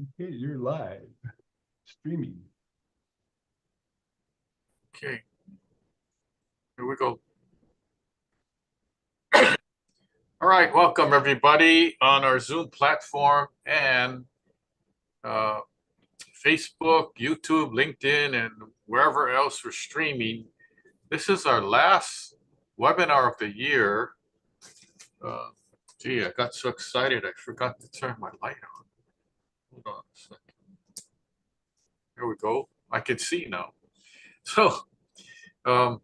Okay, you're live streaming. Okay, here we go. All right, welcome everybody on our Zoom platform and uh, Facebook, YouTube, LinkedIn, and wherever else we're streaming. This is our last webinar of the year. Uh, Gee, I got so excited I forgot to turn my light on. Hold on a second. There we go. I can see now. So, um,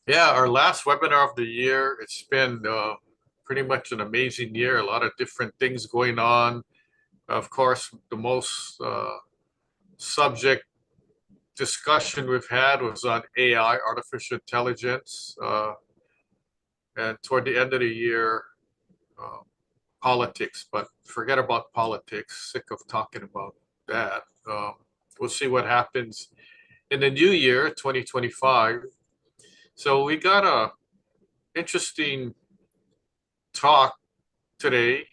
yeah, our last webinar of the year. It's been pretty much an amazing year. A lot of different things going on. Of course, the most subject discussion we've had was on AI, artificial intelligence, and toward the end of the year, uh, politics. But forget about politics. Sick of talking about that. We'll see what happens in the new year, 2025. So we got a interesting talk today,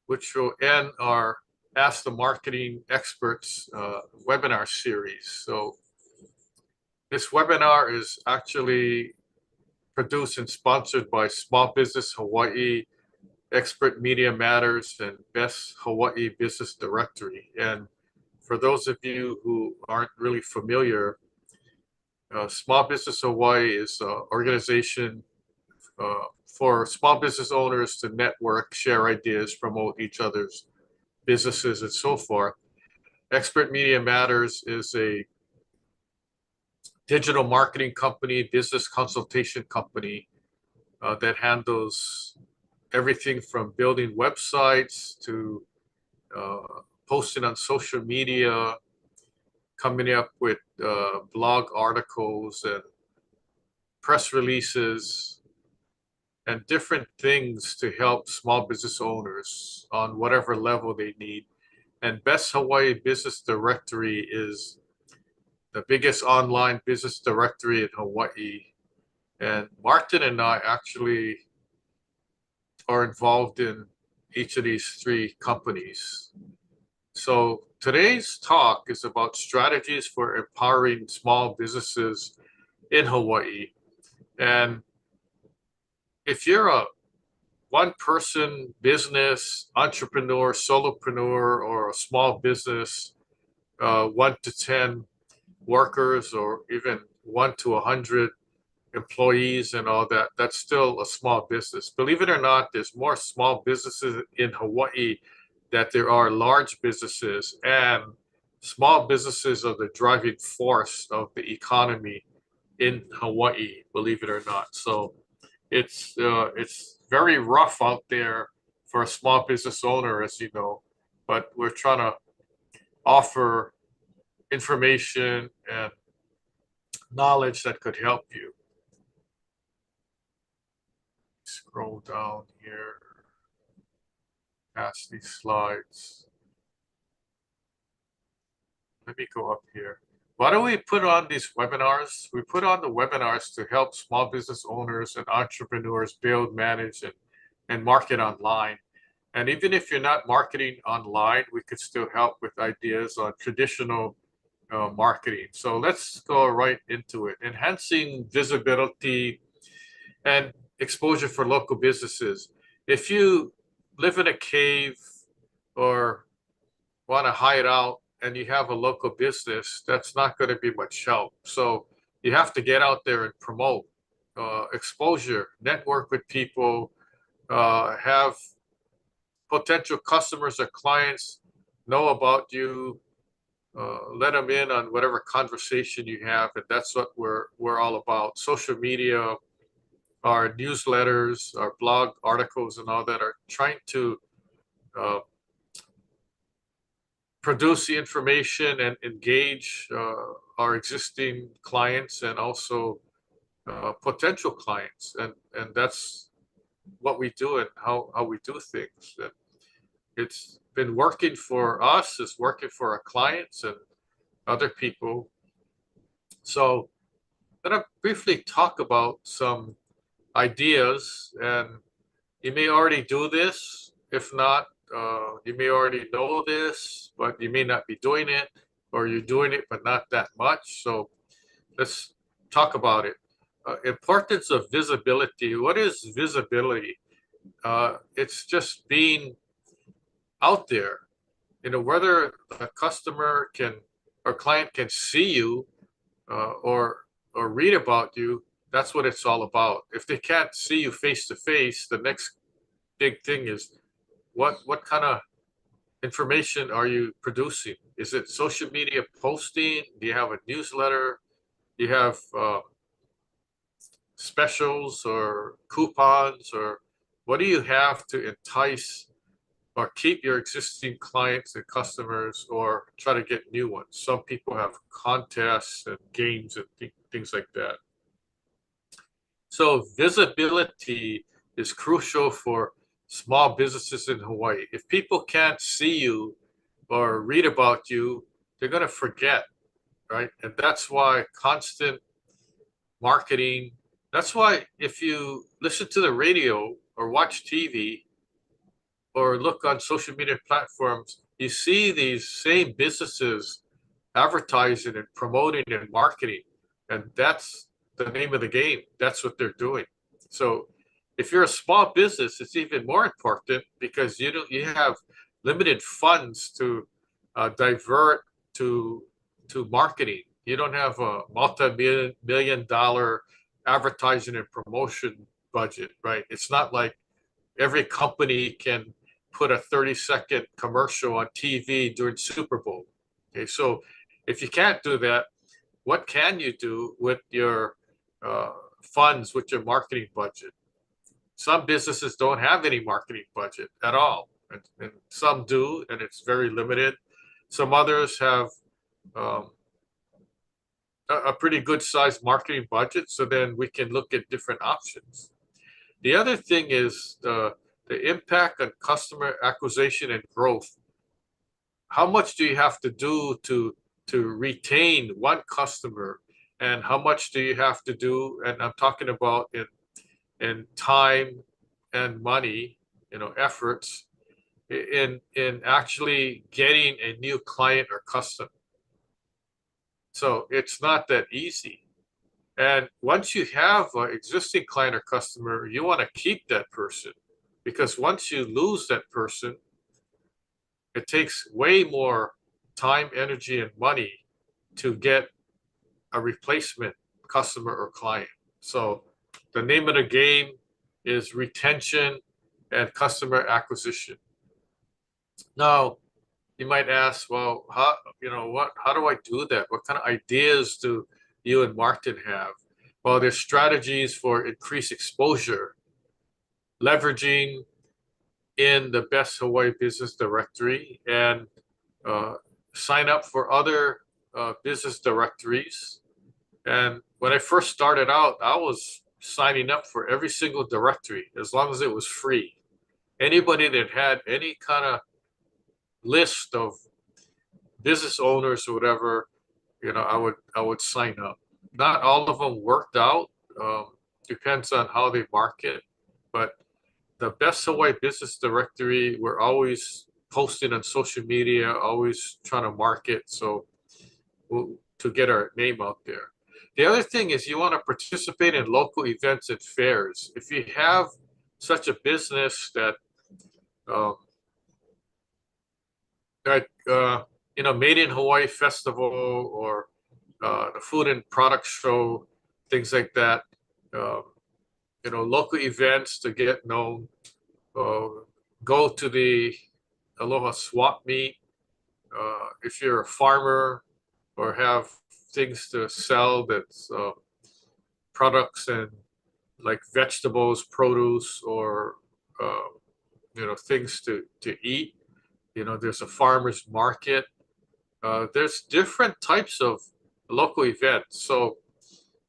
which will end our Ask the Marketing Experts webinar series. So this webinar is actually produced and sponsored by Small Business Hawaii, Expert Media Matters, and Best Hawaii Business Directory. And for those of you who aren't really familiar, Small Business Hawaii is an organization for small business owners to network, share ideas, promote each other's businesses, and so forth. Expert Media Matters is a digital marketing company, business consultation company that handles everything from building websites to posting on social media, coming up with blog articles and press releases and different things to help small business owners on whatever level they need. And Best Hawaii Business Directory is the biggest online business directory in Hawaii. And Martin and I actually are involved in each of these three companies. So today's talk is about strategies for empowering small businesses in Hawaii. And if you're a one person business, entrepreneur, solopreneur, or a small business, 1 to 10 workers, or even 1 to 100 employees and all that, that's still a small business. Believe it or not, there's more small businesses in Hawaii that there are large businesses, and small businesses are the driving force of the economy in Hawaii, believe it or not. So it's very rough out there for a small business owner, as you know, but we're trying to offer information and knowledge that could help you. Scroll down here past these slides. Let me go up here. Why do we put on these webinars? We put on the webinars to help small business owners and entrepreneurs build, manage, and market online. And even if you're not marketing online, we could still help with ideas on traditional marketing. So let's go right into it. Enhancing visibility and exposure for local businesses. If you live in a cave or want to hide out and you have a local business, that's not going to be much help. So you have to get out there and promote exposure, network with people, have potential customers or clients know about you, let them in on whatever conversation you have, and that's what we're all about. Social media, our newsletters, our blog articles, and all that are trying to uh, produce the information and engage our existing clients and also potential clients, and that's what we do and how we do things. And it's been working for us, it's working for our clients and other people. So I'm going to briefly talk about some ideas, and you may already do this. If not, you may already know this, but you may not be doing it, or you're doing it, but not that much. So let's talk about it. Importance of visibility. What is visibility? It's just being out there, whether a customer can or client can see you or read about you. That's what it's all about. If they can't see you face to face, the next big thing is what kind of information are you producing? Is it social media posting? Do you have a newsletter? Do you have specials or coupons, or what do you have to entice or keep your existing clients and customers or try to get new ones? Some people have contests and games and things like that. So visibility is crucial for small businesses in Hawaii. If people can't see you or read about you, they're going to forget, right? And that's why constant marketing, that's why if you listen to the radio or watch TV or look on social media platforms, you see these same businesses advertising and promoting and marketing. And that's the name of the game. That's what they're doing. So if you're a small business, it's even more important because you have limited funds to divert to marketing. You don't have a multi-million dollar advertising and promotion budget, right? It's not like every company can put a 30-second commercial on TV during Super Bowl. Okay, so if you can't do that, what can you do with your funds, with your marketing budget? Some businesses don't have any marketing budget at all, and some do, and it's very limited. Some others have a pretty good sized marketing budget, so then we can look at different options. The other thing is the impact on customer acquisition and growth. How much do you have to do to retain one customer, and how much do you have to do, and I'm talking about in time and money, efforts in actually getting a new client or customer. So it's not that easy. And once you have an existing client or customer, you want to keep that person, because once you lose that person, it takes way more time, energy, and money to get a replacement customer or client. So the name of the game is retention and customer acquisition. Now, you might ask, well, how do I do that? What kind of ideas do you and Martin have? Well, there's strategies for increased exposure, leveraging in the Best Hawaii Business Directory, and sign up for other business directories. And when I first started out, I was signing up for every single directory as long as it was free. Anybody that had any kind of list of business owners or whatever, I would sign up. Not all of them worked out. Depends on how they market, but the Best Hawaii Business Directory, we're always posting on social media, always trying to market, so to get our name out there. The other thing is you want to participate in local events and fairs. If you have such a business that Made in Hawaii Festival or the Food and Product Show, things like that. Local events to get known. Go to the Aloha Swap Meet. If you're a farmer or have things to sell, that's products and like vegetables, produce, or things to eat. There's a farmer's market. There's different types of local events. So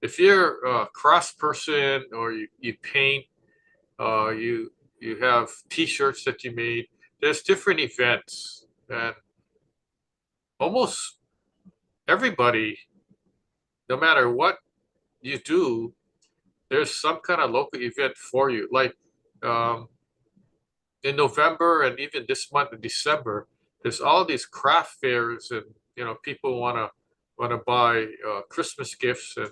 if you're a cross person or you paint, you have t-shirts that you made, there's different events, and almost everybody, no matter what you do, there's some kind of local event for you. Like in November and even this month in December, there's all these craft fairs, and people want to buy Christmas gifts and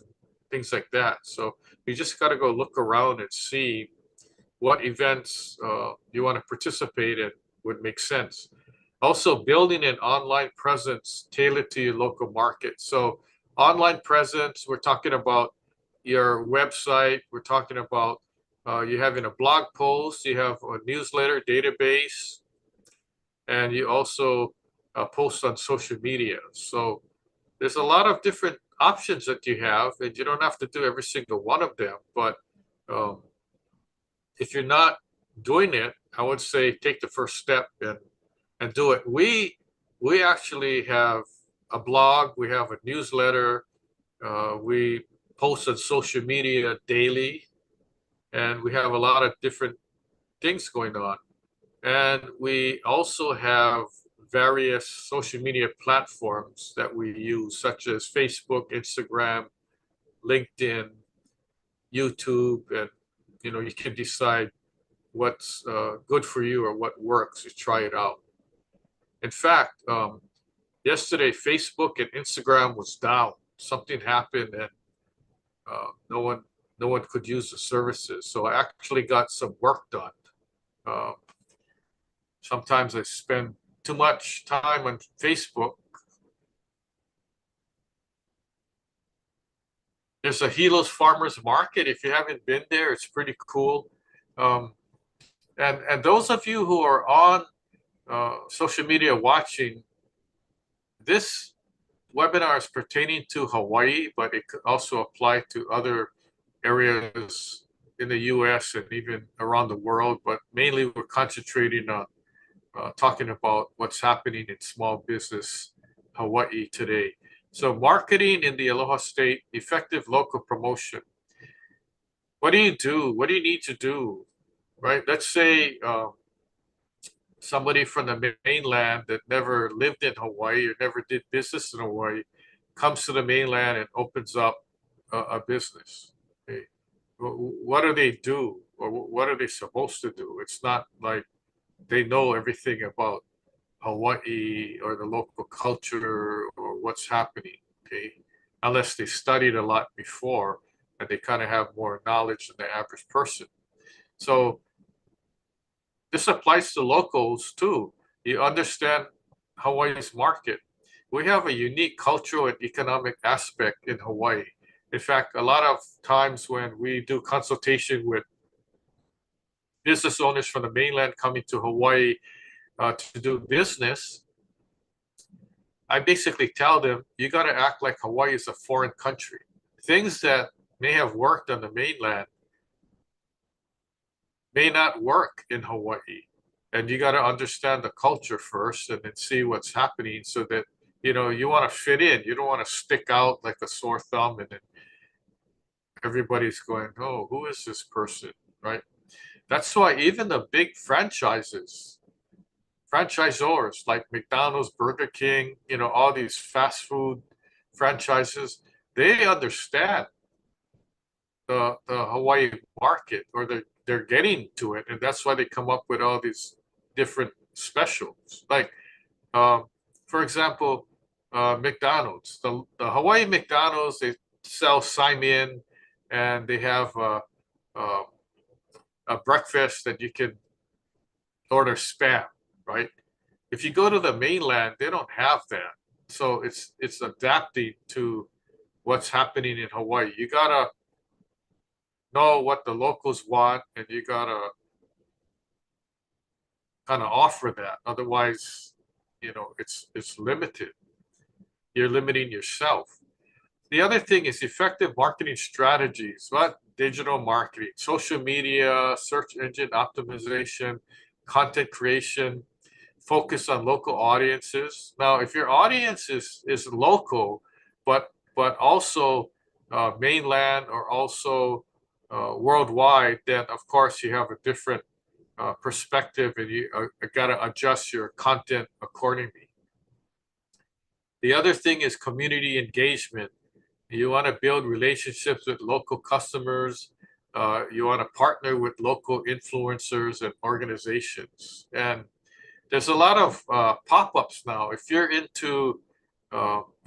things like that. So you just got to go look around and see what events you want to participate in would make sense. Also, building an online presence tailored to your local market. So online presence, we're talking about your website. We're talking about you having a blog post, you have a newsletter database, and you also post on social media. So there's a lot of different options that you have, and you don't have to do every single one of them. But um, if you're not doing it, I would say take the first step and do it. We actually have a blog, we have a newsletter, we post on social media daily, and we have a lot of different things going on. And we also have various social media platforms that we use, such as Facebook, Instagram, LinkedIn, YouTube, and you can decide what's good for you or what works. You try it out. In fact, yesterday Facebook and Instagram was down. Something happened, and no one could use the services. So I actually got some work done. Uh, Sometimes I spend too much time on Facebook. There's a Hilos Farmers Market. If you haven't been there, it's pretty cool. And those of you who are on social media watching, this webinar is pertaining to Hawaii, but it could also apply to other areas in the US and even around the world. But mainly we're concentrating on talking about what's happening in small business Hawaii today. So marketing in the Aloha State, effective local promotion. What do you do? What do you need to do? Right? Let's say somebody from the mainland that never lived in Hawaii or never did business in Hawaii comes to the mainland and opens up a business. Okay. What do they do? Or what are they supposed to do? It's not like they know everything about Hawaii or the local culture or what's happening, okay? Unless they studied a lot before and they kind of have more knowledge than the average person. So this applies to locals too. You understand Hawaii's market. We have a unique cultural and economic aspect in Hawaii. In fact, a lot of times when we do consultation with business owners from the mainland coming to Hawaii to do business, I basically tell them, you got to act like Hawaii is a foreign country. Things that may have worked on the mainland may not work in Hawaii. And you got to understand the culture first and then see what's happening so that, you want to fit in. You don't want to stick out like a sore thumb and then everybody's going, oh, who is this person, right? That's why even the big franchisors like McDonald's, Burger King, all these fast food franchises, they understand the Hawaii market, or they're getting to it, and that's why they come up with all these different specials. Like, for example, McDonald's, the Hawaii McDonald's, they sell Saimin, and they have a breakfast that you can order spam, right? If you go to the mainland, they don't have that. So it's adapting to what's happening in Hawaii. You gotta know what the locals want, and you gotta kind of offer that. Otherwise, it's limited. You're limiting yourself. The other thing is effective marketing strategies. What? Digital marketing, social media, search engine optimization, content creation, focus on local audiences. Now, if your audience is local, but also mainland or also worldwide, then of course you have a different perspective, and you got to adjust your content accordingly. The other thing is community engagement. You want to build relationships with local customers, You want to partner with local influencers and organizations. And there's a lot of pop-ups now. If you're into,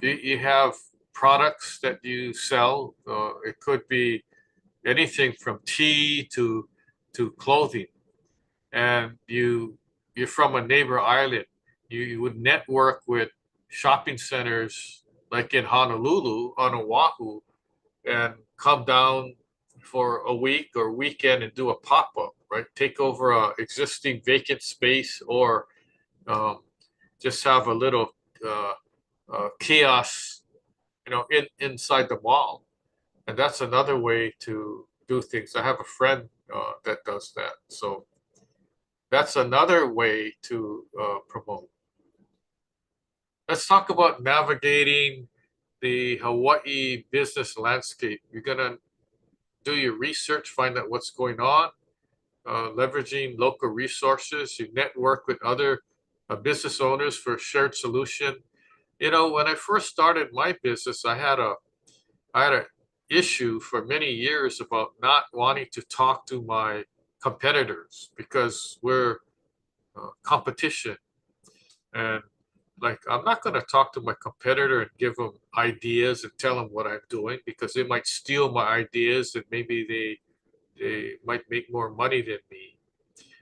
you have products that you sell. It could be anything from tea to clothing, and you're from a neighbor island. You would network with shopping centers like in Honolulu on Oahu, and come down for a week or weekend and do a pop-up, right? Take over a existing vacant space, or um, just have a little kiosk, inside the mall. And that's another way to do things. I have a friend that does that. So that's another way to promote. Let's talk about navigating the Hawaii business landscape. You're gonna do your research, find out what's going on, leveraging local resources. You network with other business owners for a shared solution. When I first started my business, I had a issue for many years about not wanting to talk to my competitors because we're competition. And like, I'm not going to talk to my competitor and give them ideas and tell them what I'm doing, because they might steal my ideas and maybe they might make more money than me.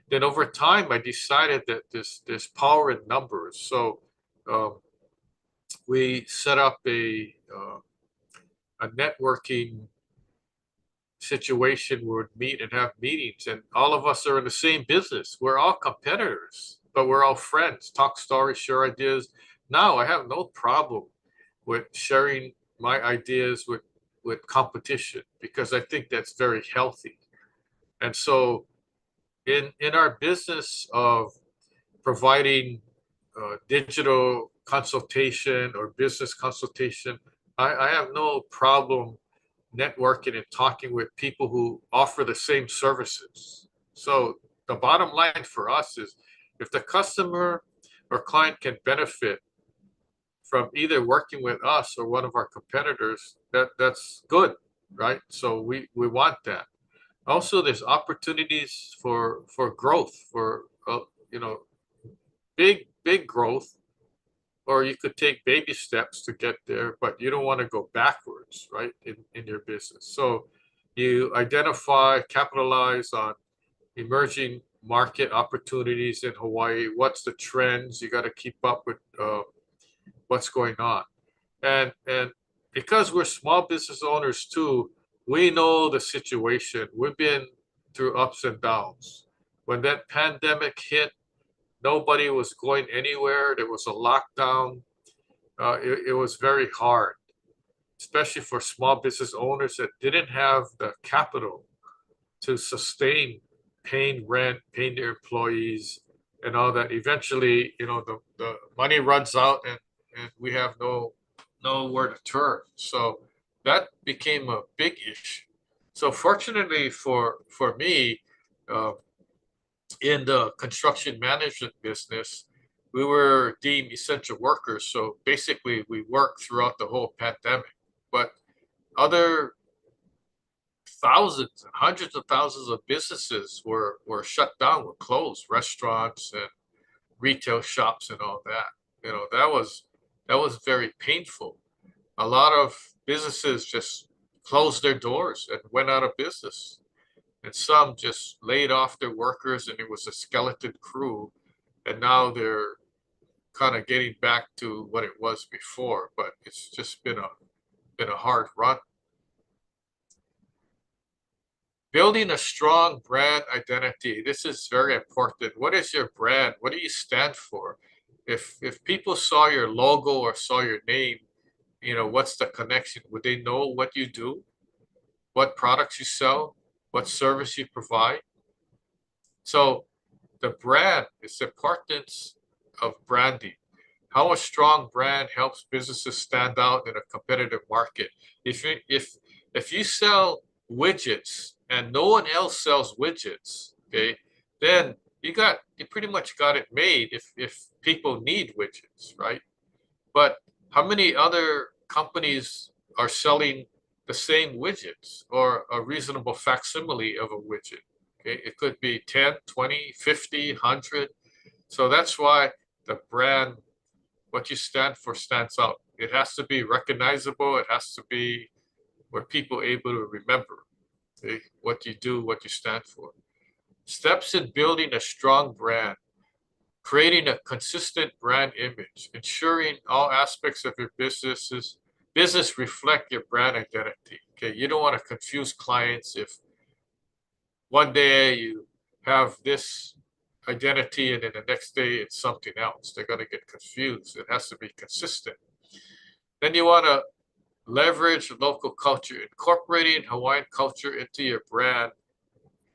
Then over time, I decided that there's power in numbers. So um, we set up a networking situation where we'd meet and have meetings, and all of us are in the same business. We're all competitors, but we're all friends. Talk stories, share ideas. Now I have no problem with sharing my ideas with competition, because I think that's very healthy. And so in our business of providing digital consultation or business consultation, I have no problem networking and talking with people who offer the same services. So the bottom line for us is, if the customer or client can benefit from either working with us or one of our competitors, that's good, right? So we want that. Also, there's opportunities for growth, for you know big growth, or you could take baby steps to get there, but you don't want to go backwards, right, in your business. So you identify, capitalize on emerging market opportunities in Hawaii. What's the trends? You got to keep up with what's going on. And because we're small business owners too, we know the situation. We've been through ups and downs. When that pandemic hit, nobody was going anywhere. There was a lockdown. It was very hard, especially for small business owners that didn't have the capital to sustain paying rent, paying their employees, and all that. Eventually, the money runs out, and we have nowhere to turn. So that became a big issue. So fortunately for me, uh, in the construction management business, we were deemed essential workers. So basically, we worked throughout the whole pandemic. But other thousands and hundreds of thousands of businesses were shut down, were closed, restaurants and retail shops and all that. That was very painful. A lot of businesses just closed their doors and went out of business. And some just laid off their workers, and it was a skeleton crew. And now they're kind of getting back to what it was before, but it's just been a hard run. Building a strong brand identity. This is very important. What is your brand? What do you stand for? If people saw your logo or saw your name, what's the connection? Would they know what you do, what products you sell, what service you provide? So the brand is the importance of branding. How a strong brand helps businesses stand out in a competitive market. If you sell widgets and no one else sells widgets, okay, then you pretty much got it made if people need widgets, right? But how many other companies are selling the same widgets or a reasonable facsimile of a widget. Okay, it could be 10, 20, 50, 100. So that's why the brand, what you stand for, stands out. It has to be recognizable. It has to be where people are able to remember, okay, what you do, what you stand for. Steps in building a strong brand: creating a consistent brand image, ensuring all aspects of your business reflect your brand identity. Okay, you don't want to confuse clients if one day you have this identity and then the next day it's something else. They're going to get confused. It has to be consistent. Then you want to leverage local culture, incorporating Hawaiian culture into your brand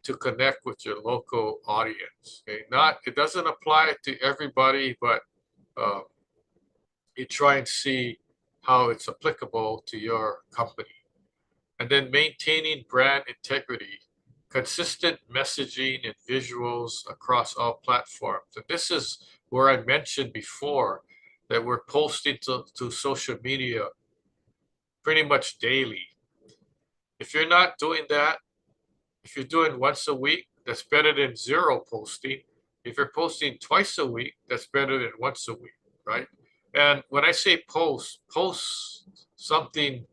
to connect with your local audience. Okay, it doesn't apply to everybody, but you try and see how it's applicable to your company. And then maintaining brand integrity, consistent messaging and visuals across all platforms. And this is where I mentioned before that we're posting to social media pretty much daily. If you're not doing that, if you're doing once a week, that's better than zero posting. If you're posting twice a week, that's better than once a week, right? And when I say post something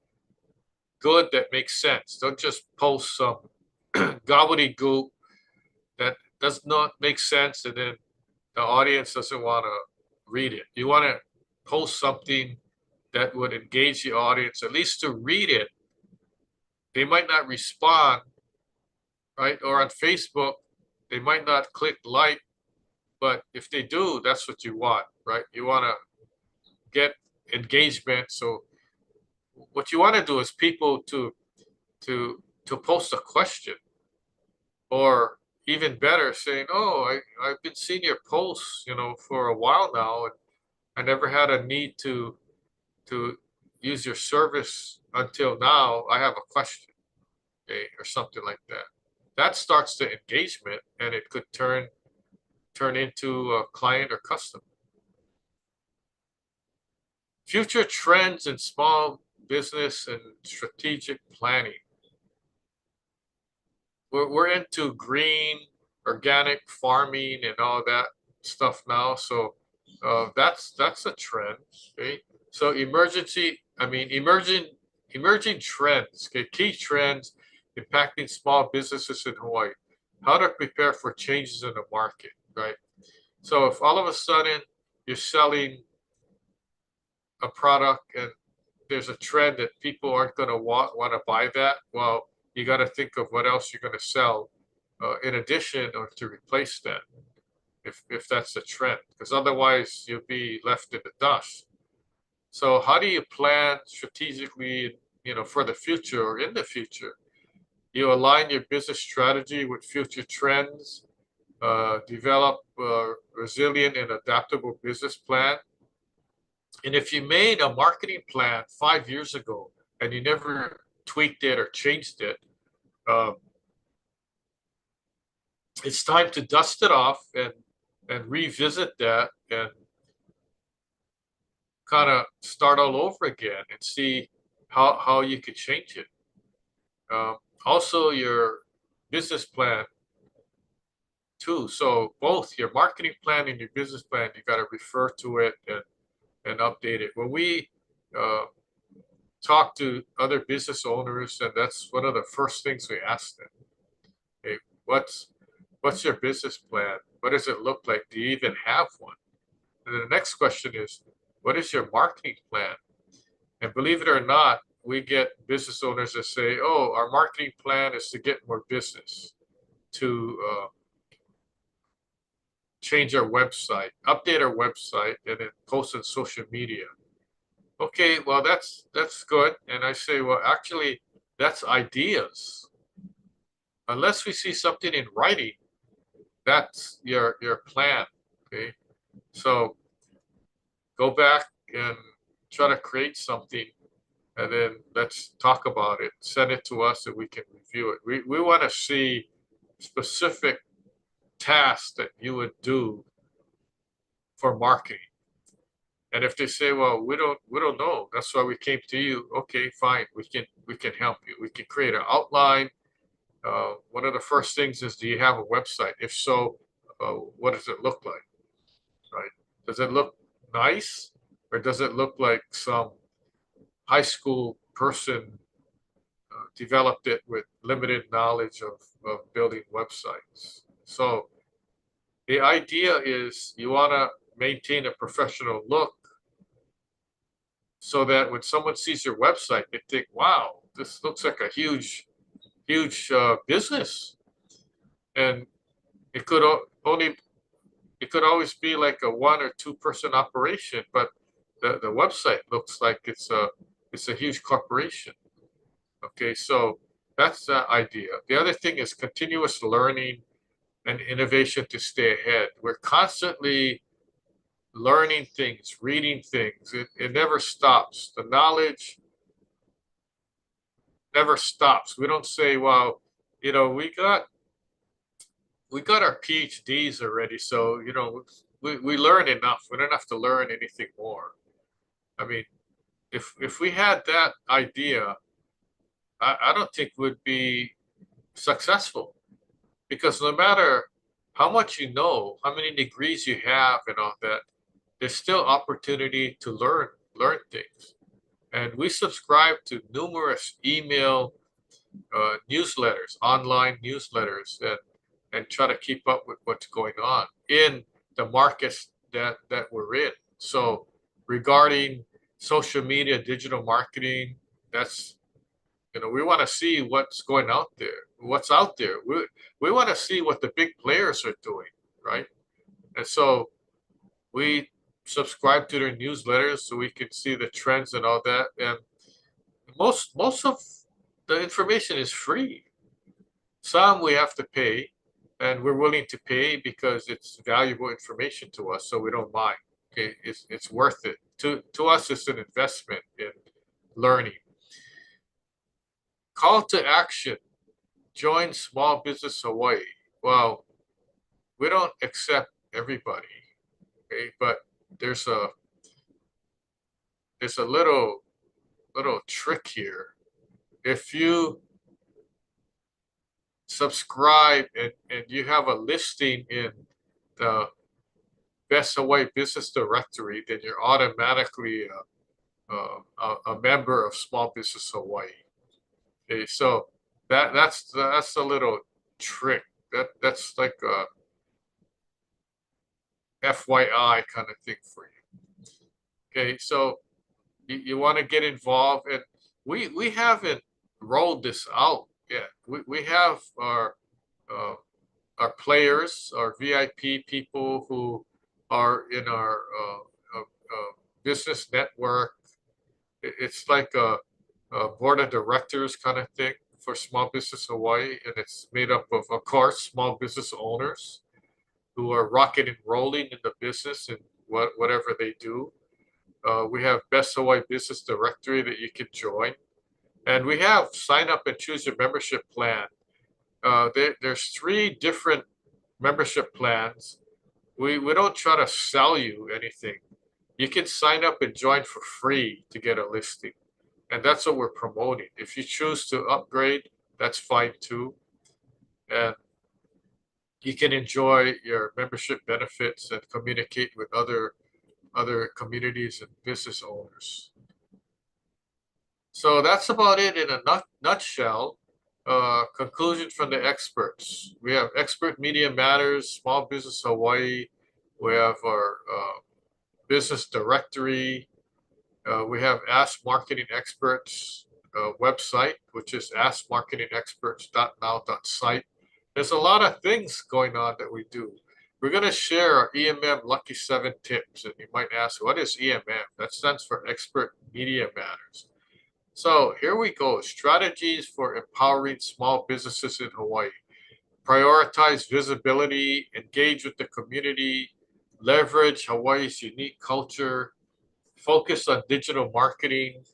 good that makes sense. Don't just post some gobbledygook that does not make sense and then the audience doesn't want to read it. You want to post something that would engage the audience, at least to read it. They might not respond, right? Or on Facebook, they might not click like, but if they do, that's what you want, right? You want to get engagement. So what you want to do is people to post a question, or even better, saying, "Oh, I've been seeing your posts, for a while now, and I never had a need to use your service until now. I have a question," okay, or something like that. That starts the engagement, and it could turn into a client or customer. Future trends in small business and strategic planning. We're into green, organic farming and all that stuff now. So that's a trend. Okay. So emerging trends. Okay, key trends impacting small businesses in Hawaii. How to prepare for changes in the market, right? So if all of a sudden you're selling a product and there's a trend that people aren't going to want to buy that, well, you got to think of what else you're going to sell in addition or to replace that, if that's the trend, because otherwise you'll be left in the dust. So how do you plan strategically, for the future or in the future? You align your business strategy with future trends, develop a resilient and adaptable business plan. And if you made a marketing plan 5 years ago and you never tweaked it or changed it, it's time to dust it off and revisit that and kind of start all over again and see how you could change it. Also, your business plan too. So both your marketing plan and your business plan, you got to refer to it and update it. When we talk to other business owners, and that's one of the first things we ask them. Hey, what's your business plan? What does it look like? Do you even have one? And then the next question is, what is your marketing plan? And believe it or not, we get business owners that say, "Oh, our marketing plan is to get more business, to change our website, update our website, and then post on social media." Okay, well, that's good. And I say, well, actually, that's ideas. Unless we see something in writing, that's your plan. Okay, so go back and try to create something, and then let's talk about it. Send it to us so we can review it. We want to see specific tasks that you would do for marketing. And if they say, well, we don't know, that's why we came to you. Okay, fine, we can help you. We can create an outline. One of the first things is, do you have a website? If so, what does it look like? Right? Does it look nice, or does it look like some high school person developed it with limited knowledge of building websites? So the idea is you want to maintain a professional look so that when someone sees your website, they think, wow, this looks like a huge business. And it could only it could always be like a 1 or 2 person operation, but the website looks like it's a huge corporation. Okay, so that's the idea. The other thing is continuous learning and innovation to stay ahead. We're constantly learning things, reading things. It never stops. The knowledge never stops. We don't say, well, we got our PhDs already, so we learn enough. We don't have to learn anything more. I mean, if we had that idea, I don't think we'd be successful, because no matter how much you know, how many degrees you have and all that, there's still opportunity to learn things. And we subscribe to numerous email newsletters, online newsletters, and try to keep up with what's going on in the markets that we're in. So regarding social media, digital marketing, that's we want to see what's going out there, what's out there. We want to see what the big players are doing, right? And so we subscribe to their newsletters so we can see the trends and all that. And most of the information is free. Some we have to pay, and we're willing to pay because it's valuable information to us, so we don't mind. Okay, it's worth it. To us, it's an investment in learning. Call to action: join Small Business Hawaii. Well, we don't accept everybody, okay, but there's a little trick here. If you subscribe and you have a listing in the Best Hawaii Business Directory, then you're automatically a member of Small Business Hawaii. Okay, so that's a little trick. That's like a FYI kind of thing for you. Okay, so you want to get involved, and we haven't rolled this out yet. We have our players, our VIP people who are in our business network. It's like a board of directors kind of thing for Small Business Hawaii, and it's made up of course, small business owners who are rocking and rolling in the business and whatever they do. We have Best Hawaii Business Directory that you can join, and we have sign up and choose your membership plan. There's 3 different membership plans. We don't try to sell you anything. You can sign up and join for free to get a listing, and that's what we're promoting. If you choose to upgrade, that's fine too, and you can enjoy your membership benefits and communicate with other communities and business owners. So that's about it in a nutshell. Conclusion from the experts. We have Expert Media Matters, Small Business Hawaii. We have our business directory. We have Ask Marketing Experts website, which is askmarketingexperts.now.site. There's a lot of things going on that we do. We're going to share our EMM Lucky 7 tips, and you might ask, what is EMM? That stands for Expert Media Matters. So here we go. Strategies for empowering small businesses in Hawaii. Prioritize visibility, engage with the community, leverage Hawaii's unique culture, focus on digital marketing,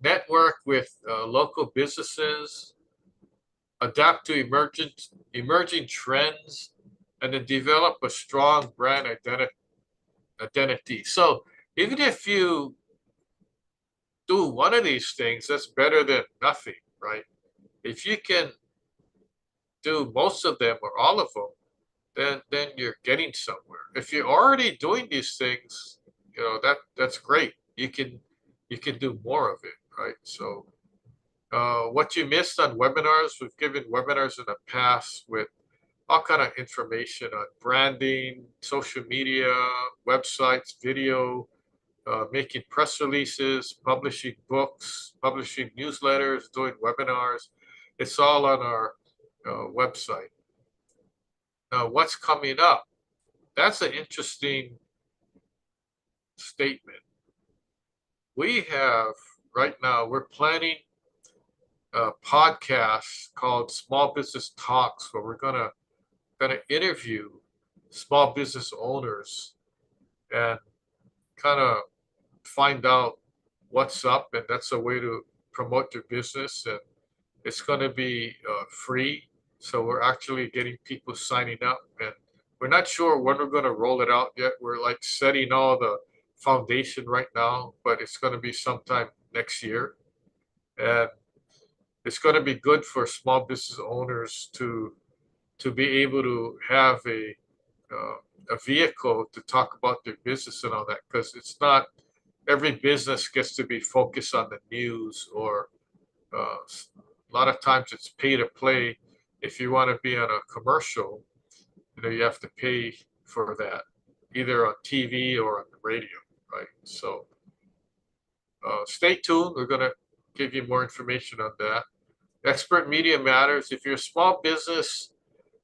network with local businesses, adapt to emerging trends, and then develop a strong brand identity. identity. So even if you do one of these things, that's better than nothing, right? If you can do most of them or all of them, then you're getting somewhere. If you're already doing these things, that's great. You can do more of it, right? So what you missed on webinars, we've given webinars in the past with all kind of information on branding, social media, websites, video, making press releases, publishing books, publishing newsletters, doing webinars. It's all on our website. Now, what's coming up? That's an interesting statement. We have right now, we're planning a podcast called Small Business Talks, where we're gonna interview small business owners and kind of find out what's up, and that's a way to promote their business. And it's going to be free, so we're actually getting people signing up, and we're not sure when we're going to roll it out yet. We're like setting all the foundation right now, but it's going to be sometime next year, and it's going to be good for small business owners to be able to have a vehicle to talk about their business and all that, because it's not every business gets to be focused on the news, or a lot of times it's pay to play. If you want to be on a commercial, you have to pay for that, either on TV or on the radio, right? So stay tuned. We're going to give you more information on that. Expert Media Matters. If you're a small business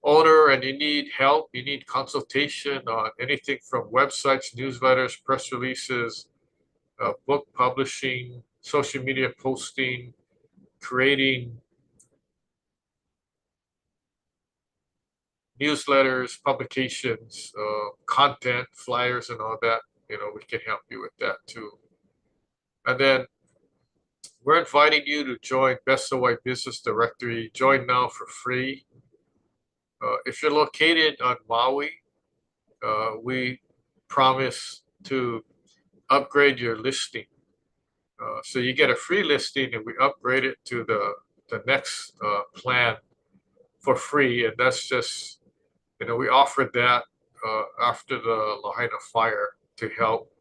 owner and you need help, you need consultation on anything from websites, newsletters, press releases, book publishing, social media posting, creating newsletters, publications, content, flyers, and all that, we can help you with that too. And then we're inviting you to join Best Hawaii Business Directory. Join now for free. If you're located on Maui, we promise to upgrade your listing. So you get a free listing, and we upgrade it to the next plan for free. And that's just, we offered that after the Lahaina fire to help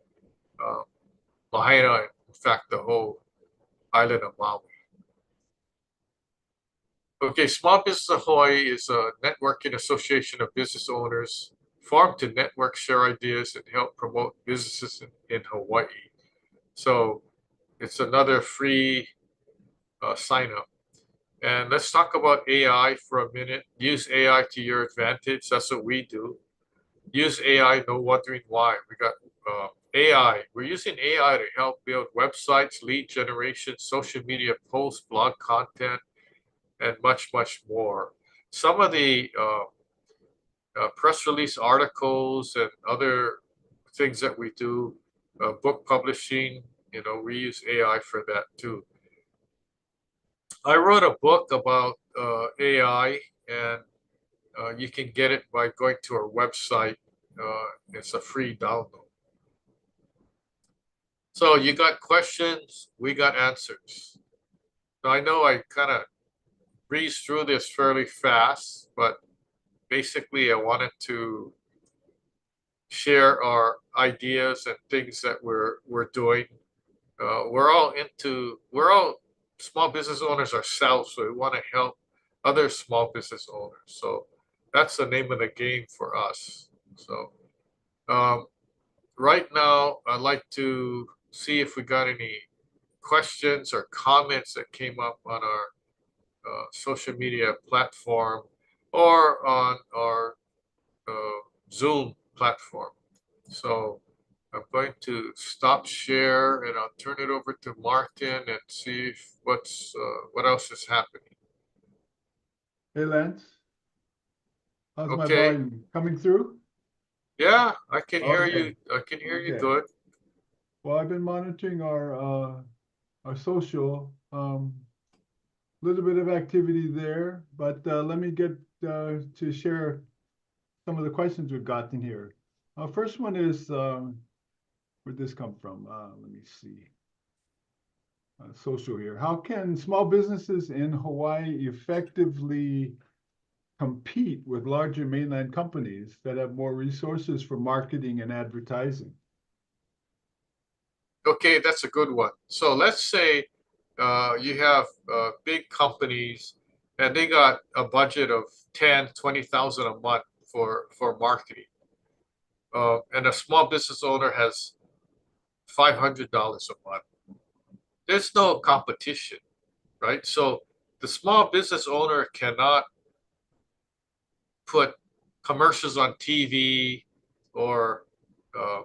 Lahaina, and in fact, the whole island of Maui. Okay, Small Business of Hawaii is a networking association of business owners formed to network, share ideas, and help promote businesses in Hawaii. So it's another free sign up. And let's talk about AI for a minute. Use AI to your advantage. That's what we do. Use AI, no wondering why. We got AI. We're using AI to help build websites, lead generation, social media posts, blog content, and much, much more. Some of the press release articles and other things that we do, book publishing, we use AI for that too. I wrote a book about AI, and you can get it by going to our website. It's a free download. So you got questions, we got answers. Now I know I kind of breezed through this fairly fast, but basically I wanted to share our ideas and things that we're doing. We're all small business owners ourselves, so we want to help other small business owners. So that's the name of the game for us. So right now, I'd like to see if we got any questions or comments that came up on our social media platform or on our Zoom platform. So I'm going to stop share, and I'll turn it over to Martin and see what else is happening. Hey, Lance. How's my Okay. volume coming through? Yeah, I can hear Okay. you. I can hear you Okay. good. Well, I've been monitoring our social, little bit of activity there, but let me get to share some of the questions we've gotten here. First one is Where'd this come from? Let me see. Social here. How can small businesses in Hawaii effectively compete with larger mainland companies that have more resources for marketing and advertising? Okay, that's a good one. So let's say you have big companies and they got a budget of 10, 20,000 a month for marketing. And a small business owner has $500 a month. There's no competition, right? So the small business owner cannot put commercials on TV or uh,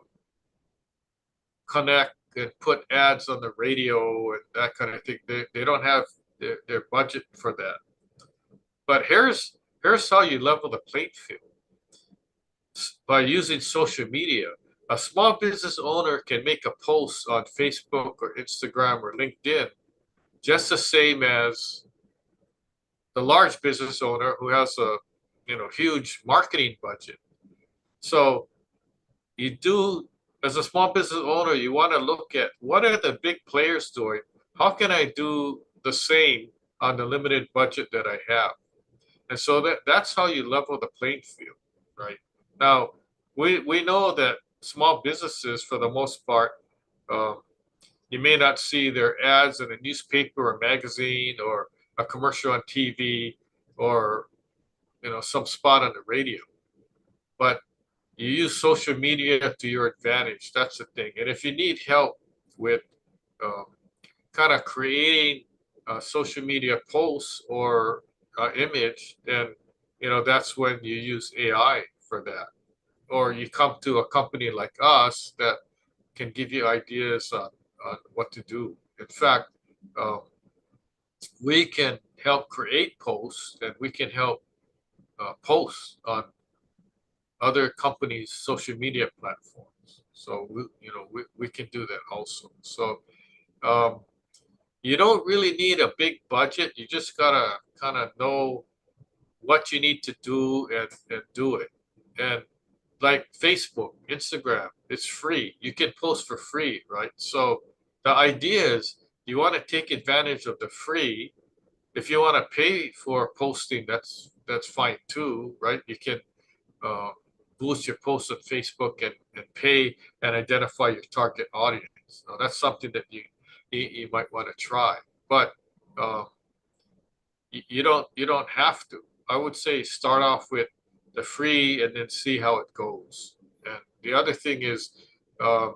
connect and put ads on the radio and that kind of thing. They don't have their budget for that. But here's how you level the playing field. By using social media, a small business owner can make a post on Facebook or Instagram or LinkedIn just the same as the large business owner who has a huge marketing budget. So you do, as a small business owner, you want to look at what are the big players doing? How can I do the same on the limited budget that I have? And so that's how you level the playing field, right? Now, we know that small businesses, for the most part, um, you may not see their ads in a newspaper or magazine or a commercial on TV or some spot on the radio, but you use social media to your advantage. That's the thing. And if you need help with um, kind of creating social media posts or image, then that's when you use AI for that. Or you come to a company like us that can give you ideas on what to do. In fact, um, we can help create posts and we can help post on other companies' social media platforms. So we can do that also. So um, you don't really need a big budget. You just gotta kind of know what you need to do and do it. And like Facebook, Instagram, it's free. You can post for free, right? So the idea is you want to take advantage of the free. If you want to pay for posting, that's fine too, right? You can uh, boost your posts on Facebook and pay and identify your target audience. Now, that's something that you might want to try, but um, you don't have to. I would say start off with the free and then see how it goes. And the other thing is, um,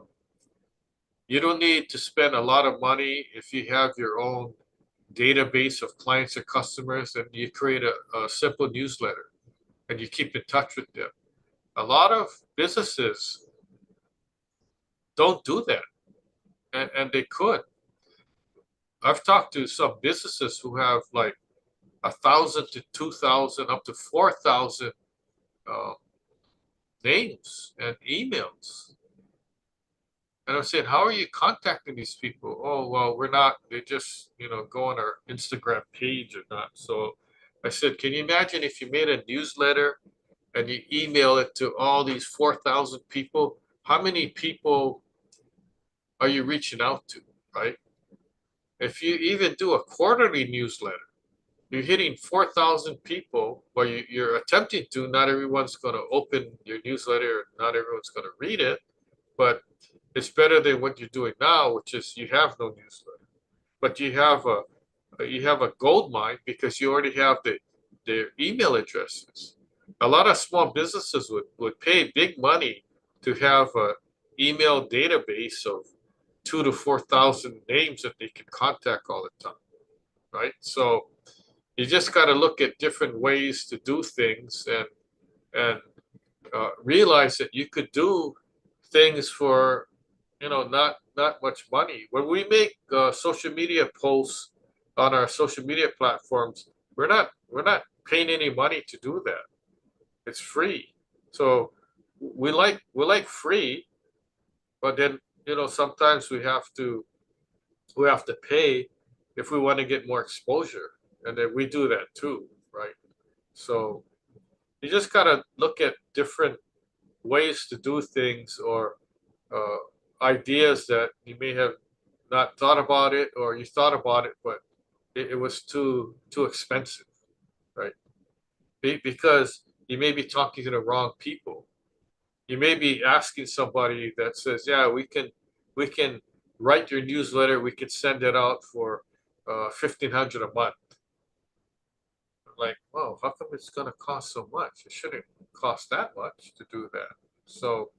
you don't need to spend a lot of money if you have your own database of clients or customers and you create a simple newsletter and you keep in touch with them. A lot of businesses don't do that, and they could. I've talked to some businesses who have like 1,000 to 2,000 up to 4,000 uh, names and emails. And I'm saying, how are you contacting these people? Oh, well, we're not, they just, go on our Instagram page or not. So I said, can you imagine if you made a newsletter and you email it to all these 4,000 people? How many people are you reaching out to, right? If you even do a quarterly newsletter, you're hitting 4,000 people. Well, you're attempting to. Not everyone's going to open your newsletter. Not everyone's going to read it. But it's better than what you're doing now, which is you have no newsletter. But you have a gold mine because you already have their email addresses. A lot of small businesses would pay big money to have an email database of 2,000 to 4,000 names that they can contact all the time, right? So you just got to look at different ways to do things and realize that you could do things for not much money. When we make social media posts on our social media platforms, we're not paying any money to do that. It's free. So we like free, but then sometimes we have to pay if we want to get more exposure, and then we do that too, right? So you just gotta look at different ways to do things or uh, ideas that you may have not thought about it, or you thought about it, but it was too expensive, right? Because you may be talking to the wrong people. You may be asking somebody that says, "Yeah, we can write your newsletter. We can send it out for 1,500 a month." Like, well, how come it's going to cost so much? It shouldn't cost that much to do that. So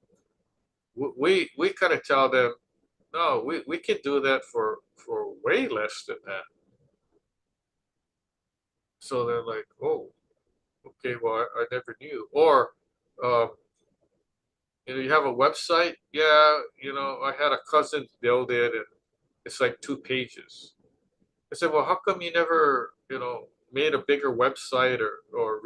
we kind of tell them, no, we can do that for way less than that. So they're like, oh, okay, well, I never knew. Or, um, you have a website? Yeah, I had a cousin build it, and it's like 2 pages. I said, well, how come you never, made a bigger website, or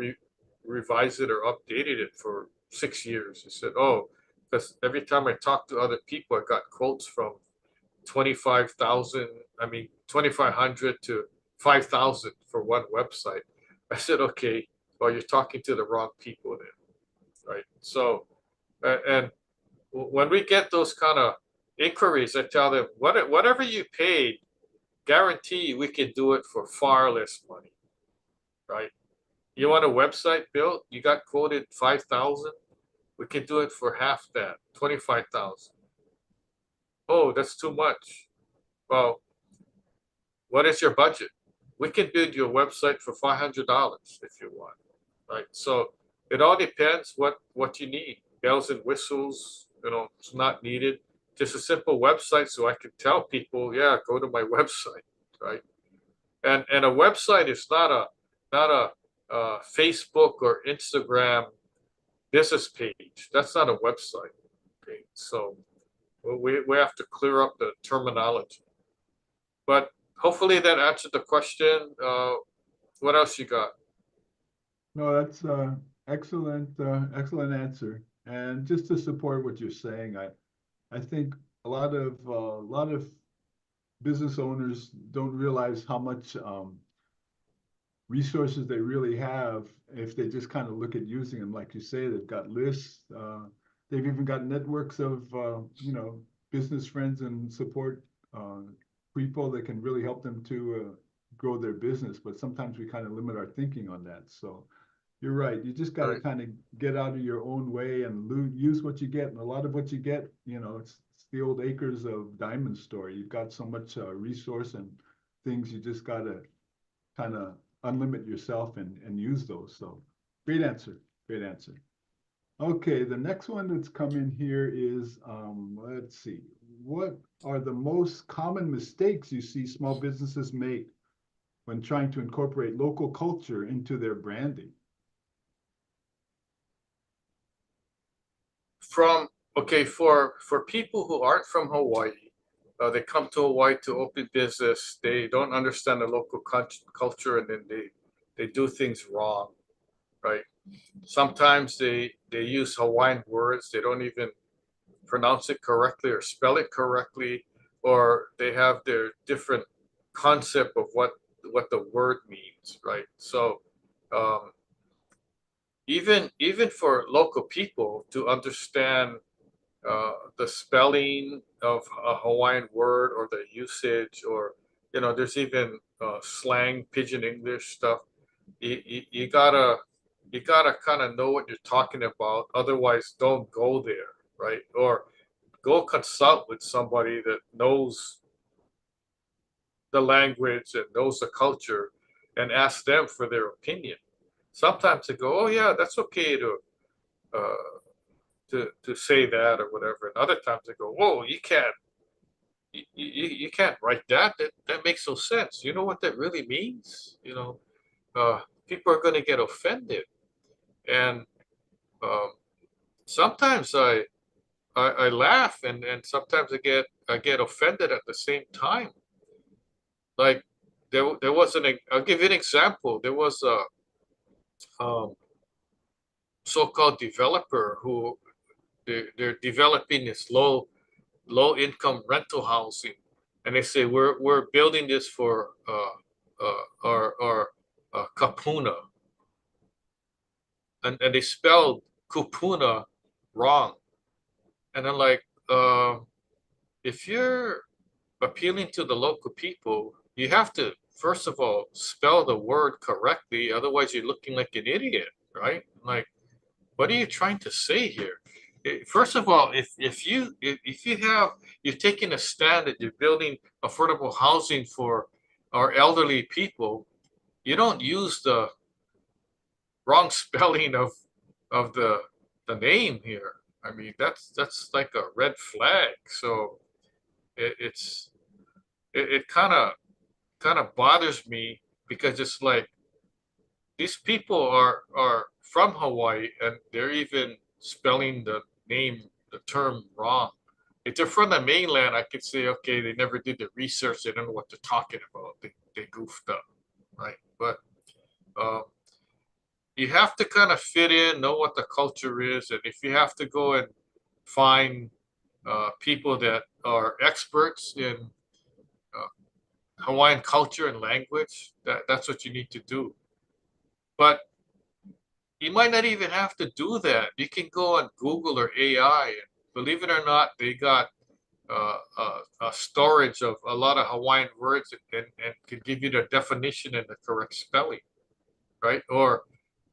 revised it or updated it for 6 years? He said, oh, because every time I talked to other people, I got quotes from 25,000, 2,500 to 5,000 for one website. I said, okay, well, you're talking to the wrong people then, right? So, and when we get those kind of inquiries, I tell them, whatever you paid, guarantee we can do it for far less money, right? You want a website built? You got quoted 5,000. We can do it for half that, 25,000. Oh, that's too much. Well, what is your budget? We can build your website for $500 if you want, right? So it all depends what you need. Bells and whistles, it's not needed. Just a simple website so I can tell people, yeah, go to my website, right? And a website is not a Facebook or Instagram business page. That's not a website. Okay, so we have to clear up the terminology. But hopefully that answered the question. What else you got? No, that's excellent answer. And just to support what you're saying, I think a lot of business owners don't realize how much resources they really have if they just kind of look at using them. Like you say, they've got lists. They've even got networks of business friends and support uh, people that can really help them to grow their business. But sometimes we kind of limit our thinking on that. So you're right. You just got to Right. kind of get out of your own way and use what you get. And a lot of what you get, it's the old acres of diamond story. You've got so much resource and things. You just got to kind of unlimit yourself and use those. So great answer. Great answer. Okay, the next one that's come in here is, let's see, what are the most common mistakes you see small businesses make when trying to incorporate local culture into their branding? From Okay, for people who aren't from Hawaii, they come to Hawaii to open business. They don't understand the local culture, and then they do things wrong, right? Sometimes they use Hawaiian words. They don't even pronounce it correctly or spell it correctly, or they have their different concept of what the word means, right? So um, even for local people to understand the spelling of a Hawaiian word or the usage, or there's even slang, pidgin English stuff. You gotta kind of know what you're talking about. Otherwise, don't go there, right? Or go consult with somebody that knows the language and knows the culture, and ask them for their opinion. Sometimes they go, "Oh yeah, that's okay uh, to say that or whatever," and other times they go, "Whoa, you can't write that. That makes no sense. You know what that really means? People are going to get offended." And um, sometimes I laugh, and sometimes I get offended at the same time. Like there was I'll give you an example. There was a um, so-called developer who they're developing this low income rental housing, and they say we're building this for our kapuna, and they spelled kupuna wrong, and I'm like, if you're appealing to the local people, you have to, first of all, spell the word correctly. Otherwise, you're looking like an idiot, right? Like, what are you trying to say here? First of all, if you're taking a stand that you're building affordable housing for our elderly people, you don't use the wrong spelling of the name here. I mean, that's like a red flag. So it's it kind of bothers me because it's like these people are from Hawaii and they're even spelling the term wrong. If they're from the mainland, I could say, okay, they never did the research, they don't know what they're talking about. They goofed up, right? But um, you have to kind of fit in, know what the culture is, and if you have to go and find people that are experts in uh, Hawaiian culture and language, that's what you need to do. But you might not even have to do that. You can go on Google or AI, and believe it or not, they got a storage of a lot of Hawaiian words and can give you the definition and the correct spelling, right? Or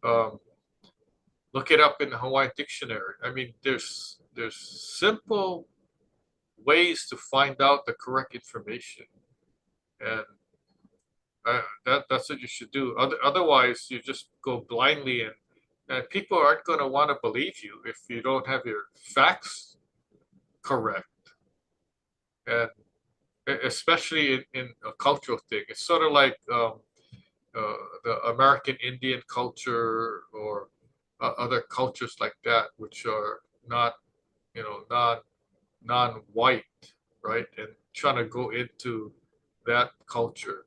um, look it up in the Hawaiian dictionary. I mean, there's simple ways to find out the correct information, and that's what you should do. Otherwise, you just go blindly, and people aren't going to want to believe you if you don't have your facts correct, and especially in a cultural thing. It's sort of like the American Indian culture or other cultures like that, which are not, non-white, right? And trying to go into that culture.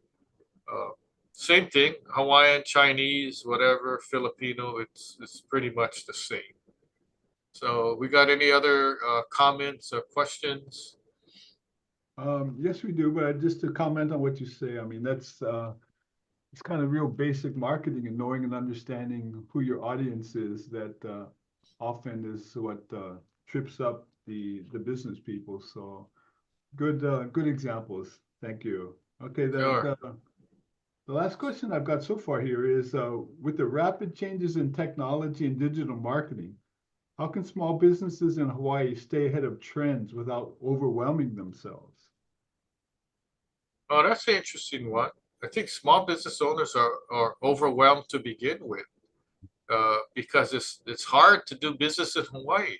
Uh, Same thing, Hawaiian, Chinese, whatever, Filipino, it's pretty much the same. So we got any other comments or questions? Yes, we do, but just to comment on what you say, I mean, that's it's kind of real basic marketing and knowing and understanding who your audience is that often is what trips up the business people. So good examples. Thank you. Okay, Sure. the last question I've got so far here is with the rapid changes in technology and digital marketing, how can small businesses in Hawaii stay ahead of trends without overwhelming themselves? Oh, that's an interesting one. I think small business owners are overwhelmed to begin with because it's hard to do business in Hawaii.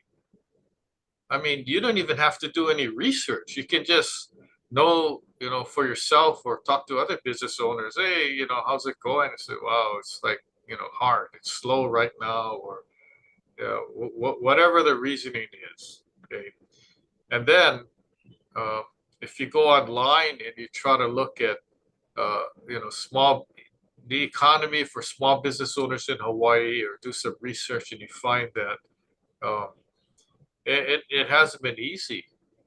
I mean, you don't even have to do any research. You can just know, for yourself or talk to other business owners. Hey, how's it going? And say, wow, it's like, hard. It's slow right now, or whatever the reasoning is. Okay. And then uh, if you go online and you try to look at, the economy for small business owners in Hawaii, or do some research, and you find that um, it hasn't been easy.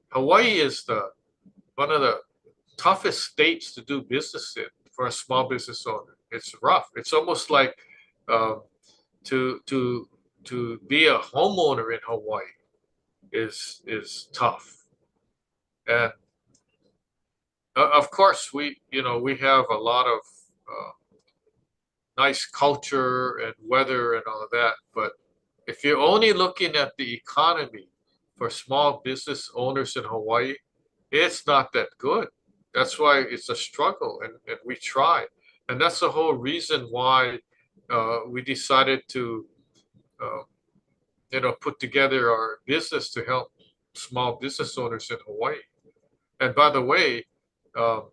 Hawaii is one of the toughest states to do business in for a small business owner. It's rough. It's almost like um, to to to be a homeowner in Hawaii is tough. And of course, we have a lot of uh, nice culture and weather and all of that. But if you're only looking at the economy for small business owners in Hawaii, it's not that good. That's why it's a struggle, and we try. And that's the whole reason why we decided to, uh, put together our business to help small business owners in Hawaii. And by the way, um,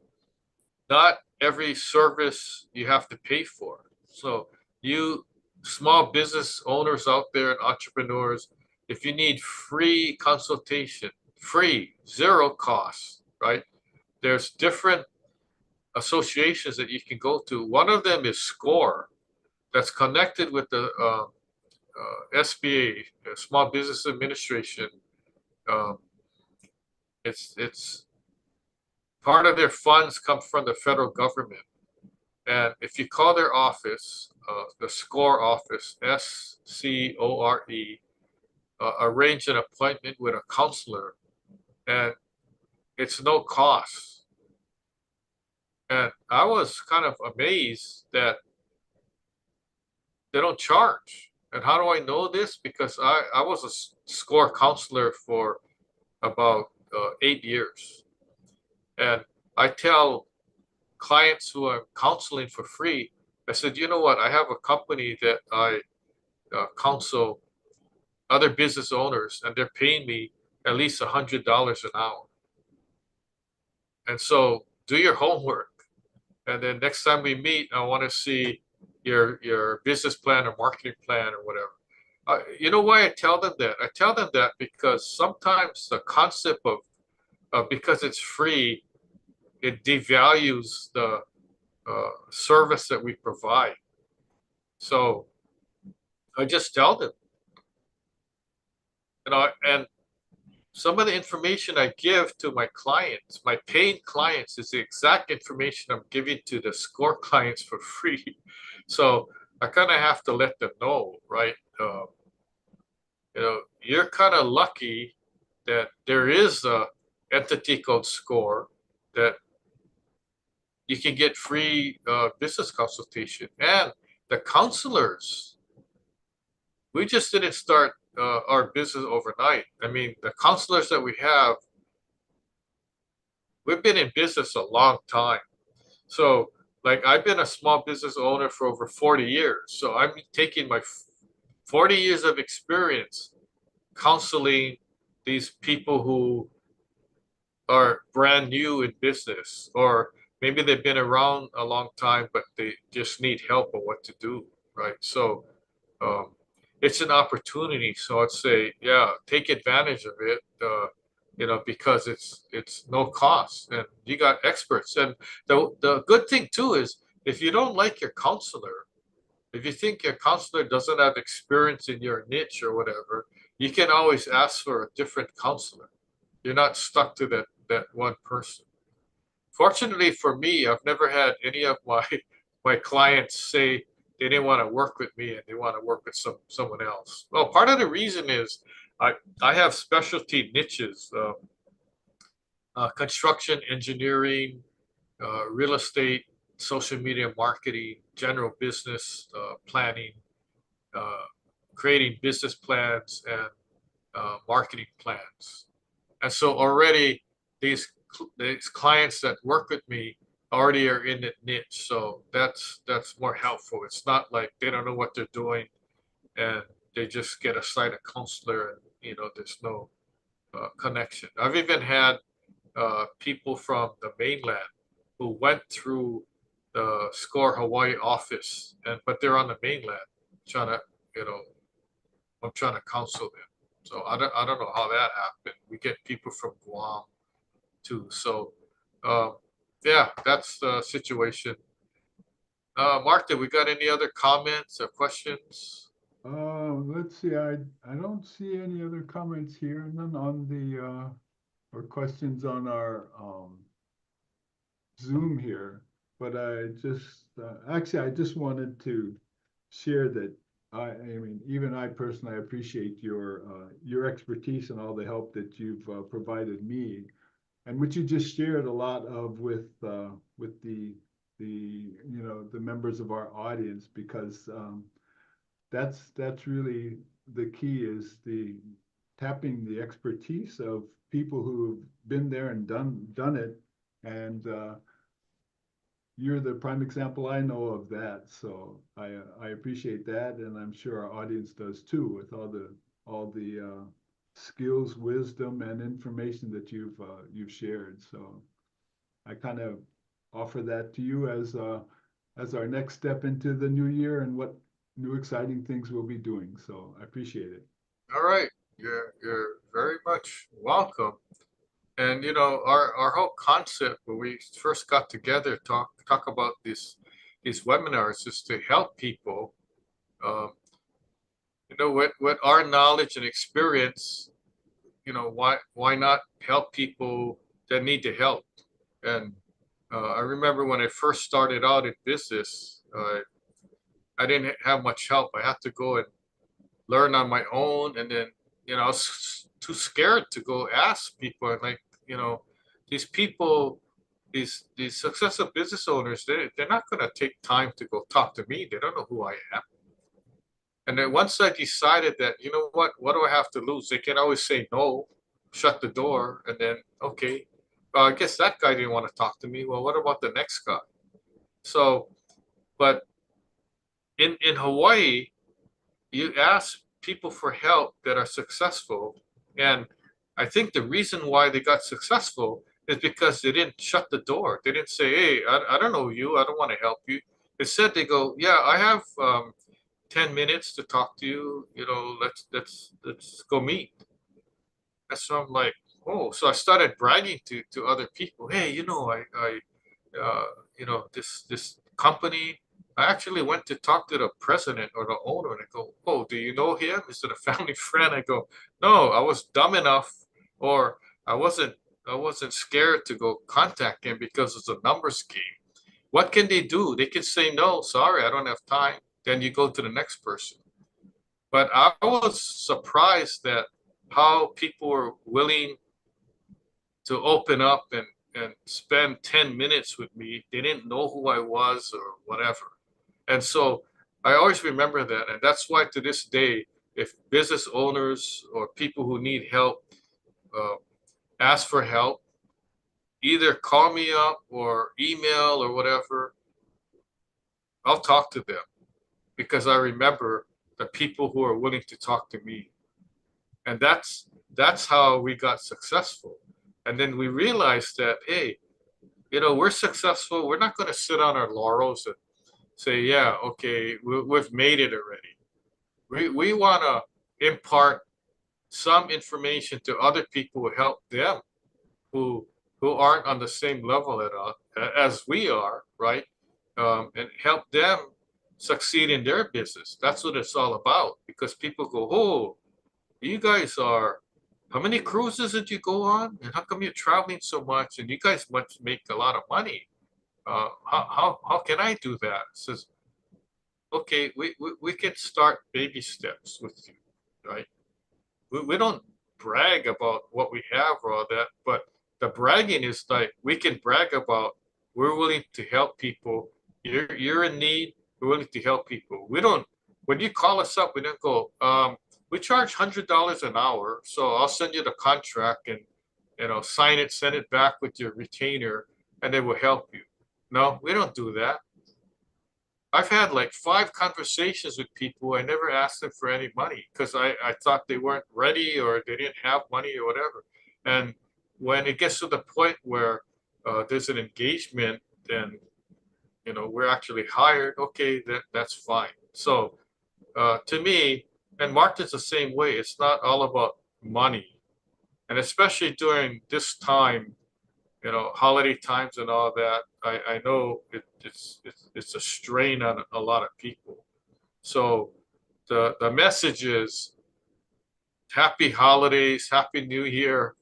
not every service you have to pay for. So you small business owners out there and entrepreneurs, if you need free consultation, free, zero cost, right? There's different associations that you can go to. One of them is SCORE, that's connected with the SBA, Small Business Administration. Um, it's part of their funds come from the federal government. And if you call their office, the SCORE office, SCORE, arrange an appointment with a counselor, and it's no cost. And I was kind of amazed that they don't charge. And how do I know this? Because I was a SCORE counselor for about 8 years. And I tell clients who I'm counseling for free, I said, you know what? I have a company that I counsel other business owners, and they're paying me at least $100 an hour. And so do your homework. And then next time we meet, I want to see your business plan or marketing plan or whatever. You know why I tell them that? I tell them that because sometimes the concept of because it's free, it devalues the service that we provide. So I just tell them, and some of the information I give to my clients, my paying clients, is the exact information I'm giving to the SCORE clients for free. So I kind of have to let them know, right? You're kind of lucky that there is a entity called SCORE that you can get free business consultation. And the counselors, we just didn't start our business overnight. I mean, the counselors that we have, we've been in business a long time. So, like, I've been a small business owner for over 40 years. So I'm taking my 40 years of experience counseling these people who are brand new in business, or maybe they've been around a long time, but they just need help on what to do, right? So it's an opportunity. So I'd say, yeah, take advantage of it, because it's no cost, and you got experts. And the good thing too is, if you don't like your counselor, if you think your counselor doesn't have experience in your niche or whatever, you can always ask for a different counselor. You're not stuck to that one person. Fortunately for me, I've never had any of my clients say they didn't want to work with me and they want to work with someone else. Well, part of the reason is I have specialty niches: construction, engineering, real estate, social media marketing, general business planning, uh, creating business plans and marketing plans. And so already these clients that work with me already are in that niche. So that's more helpful. It's not like they don't know what they're doing and they just get assigned a counselor and there's no connection. I've even had people from the mainland who went through the SCORE Hawaii office, but they're on the mainland trying to, I'm trying to counsel them. So I don't know how that happened. We get people from Guam too. So yeah, that's the situation. Martha, we got any other comments or questions? Let's see, I don't see any other comments here, none on the, or questions on our, Zoom here, but I just, actually, I just wanted to share that I mean, even I personally appreciate your expertise and all the help that you've provided me, and what you just shared a lot of with the members of our audience, because that's really the key, is the tapping the expertise of people who've been there and done it, and you're the prime example I know of that. So I appreciate that, and I'm sure our audience does too, with all the skills, wisdom, and information that you've shared. So I kind of offer that to you as our next step into the new year and what new exciting things we'll be doing. So I appreciate it. All right, you're very much welcome. And our whole concept when we first got together talk about these webinars is to help people. With our knowledge and experience, why not help people that need the help? And I remember when I first started out in business, I didn't have much help. I had to go and learn on my own, and then I was too scared to go ask people. And like these people, these successful business owners, they're not going to take time to go talk to me. They don't know who I am. And then once I decided that, you know what do I have to lose? They can always say no, shut the door, and then, okay, well, I guess that guy didn't want to talk to me. Well, what about the next guy? So, but in Hawaii, you ask people for help that are successful. And I think the reason why they got successful is because they didn't shut the door. They didn't say, hey, I don't know you. I don't want to help you. Instead, they go, yeah, I have 10 minutes to talk to you. You know, let's go meet. And so I'm like, oh, so I started bragging to other people. Hey, you know, uh, this company. I actually went to talk to the president or the owner, and I go, oh, do you know him? Is it a family friend? I go, no, I was dumb enough, or I wasn't scared to go contact him because it's a numbers game. What can they do? They can say, no, sorry, I don't have time. Then you go to the next person. But I was surprised that how people were willing to open up and spend 10 minutes with me. They didn't know who I was or whatever. And so I always remember that. And that's why to this day, if business owners or people who need help ask for help, either call me up or email or whatever, I'll talk to them because I remember the people who are willing to talk to me. And that's how we got successful. And then we realized that, hey, you know, we're successful. We're not going to sit on our laurels and say, yeah, okay, we've made it already. We want to impart some information to other people who help them who aren't on the same level as we are, right? And help them succeed in their business. That's what it's all about. Because people go, oh, you guys are, how many cruises did you go on? And how come you're traveling so much? And you guys must make a lot of money. How can I do that? It says, okay, we can start baby steps with you, right? We don't brag about what we have or all that, but the bragging is like we can brag about we're willing to help people. You're in need, we're willing to help people. We don't, when you call us up, we don't go, we charge $100 an hour, so I'll send you the contract and, you know, sign it, send it back with your retainer, and they will help you. No, we don't do that. I've had like 5 conversations with people. I never asked them for any money because I thought they weren't ready or they didn't have money or whatever. And when it gets to the point where there's an engagement, then, you know, we're actually hired. Okay, that's fine. So to me, and Martin's the same way. It's not all about money, and especially during this time, you know, holiday times and all that. I know it's a strain on a lot of people. So the message is happy holidays, happy New Year,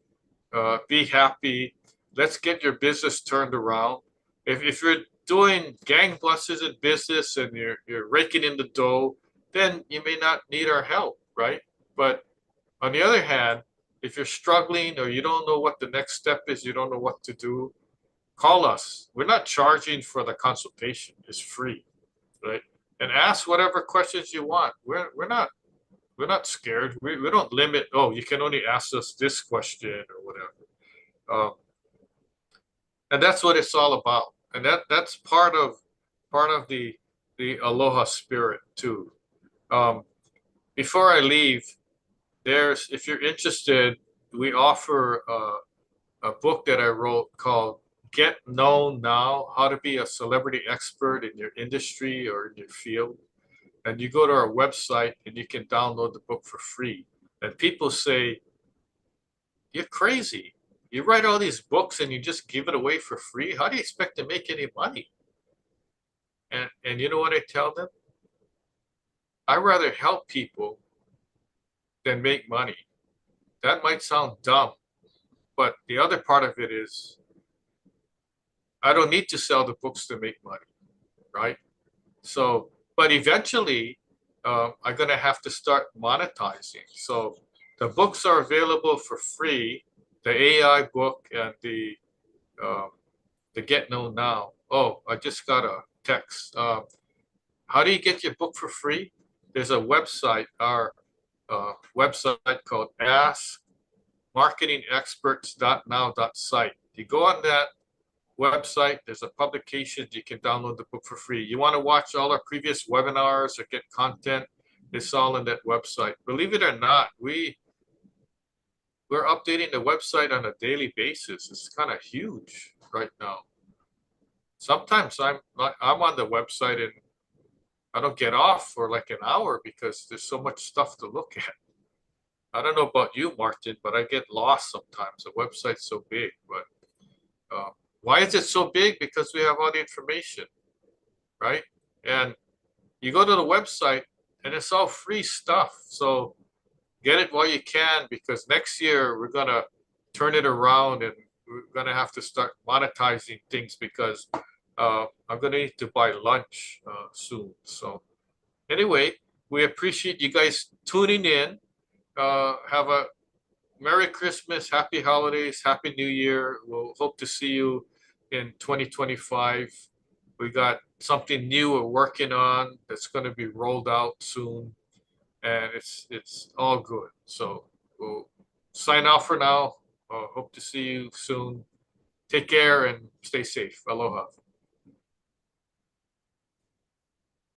be happy. Let's get your business turned around. If you're doing gangbusters in business and you're raking in the dough, then you may not need our help, right? But on the other hand, if you're struggling or you don't know what the next step is, you don't know what to do, call us. We're not charging for the consultation. It's free, right? And ask whatever questions you want. We're not scared. We don't limit, oh, you can only ask us this question or whatever. And that's what it's all about. And that's part of the aloha spirit too. Before I leave, if you're interested, we offer a book that I wrote called Get Known Now, How to Be a Celebrity Expert in Your Industry or in your field. And you go to our website and you can download the book for free. And people say, you're crazy. You write all these books and you just give it away for free. How do you expect to make any money? And you know what I tell them? I rather help people than make money. That might sound dumb, but the other part of it is I don't need to sell the books to make money, right? So, but eventually I'm going to have to start monetizing. So the books are available for free, the AI book and the the Get Known Now. Oh, I just got a text. How do you get your book for free? There's a website, our website called askmarketingexperts.now.site. You go on that website, there's a publication, you can download the book for free. You want to watch all our previous webinars or get content, it's all in that website. Believe it or not, we're updating the website on a daily basis. It's kind of huge right now. Sometimes I'm on the website and I don't get off for like an hour because there's so much stuff to look at. I don't know about you, Martin, but I get lost sometimes. The website's so big, but why is it so big? Because we have all the information, right? And you go to the website and it's all free stuff. So get it while you can, because next year we're going to turn it around and we're going to have to start monetizing things because I'm going to need to buy lunch soon. So anyway, we appreciate you guys tuning in. Have a Merry Christmas, Happy Holidays, Happy New Year. We'll hope to see you in 2025. We got something new we're working on that's going to be rolled out soon, and it's all good. So we'll sign off for now. Hope to see you soon. Take care and stay safe. Aloha.